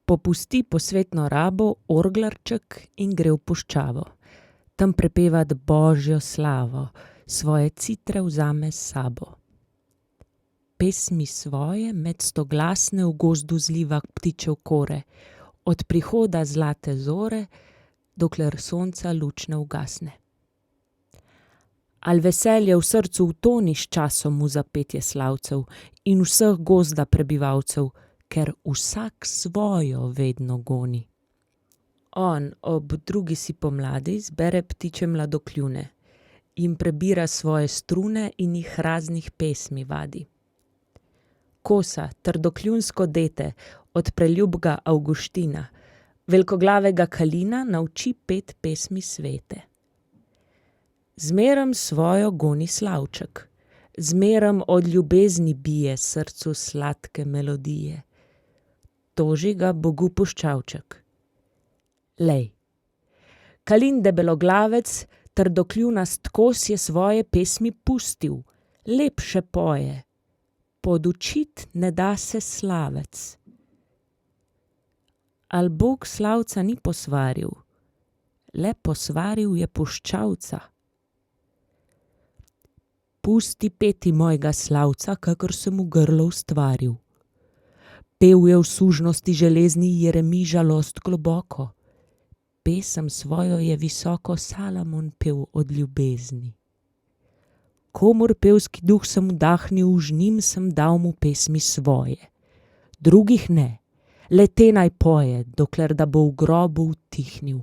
Popusti posvetno rabo orglarček in gre v puščavo. Tam prepevat Božjo slavo, svoje citre vzame s sabo. Pesmi svoje med stoglasne v gozdu zliva k ptičev kore, od prihoda zlate zore, dokler sonca luč ne ugasne. Al veselje v srcu utoni s časom v zapetje slavcev in vseh gozda prebivalcev, ker vsak svojo vedno goni. On ob drugi si pomladi zbere ptiče mladokljune, jim prebira svoje strune in jih raznih pesmi vadi. Kosa, trdokljunsko dete, od preljubga Avguština, velikoglavega Kalina nauči pet pesmi svete. Zmerom svojo goni slavček, zmerom od ljubezni bije srcu sladke melodije. Toži ga Bogu puščavček. Lej, Kalin debeloglavec, trdokljunast kos je svoje pesmi pustil, lepše poje, podučit ne da se slavec. Al Bog slavca ni posvaril, le posvaril je puščavca. Pusti peti mojega slavca, kakor sem v grlo ustvaril. Pel je v sužnosti železni Jeremij žalost globoko. Pesem svojo je visoko Salamon pel od ljubezni. Komur pevski duh sem vdahnil, už njim sem dal mu pesmi svoje. Drugih ne, le te naj poje, dokler da bo v grobu utihnil.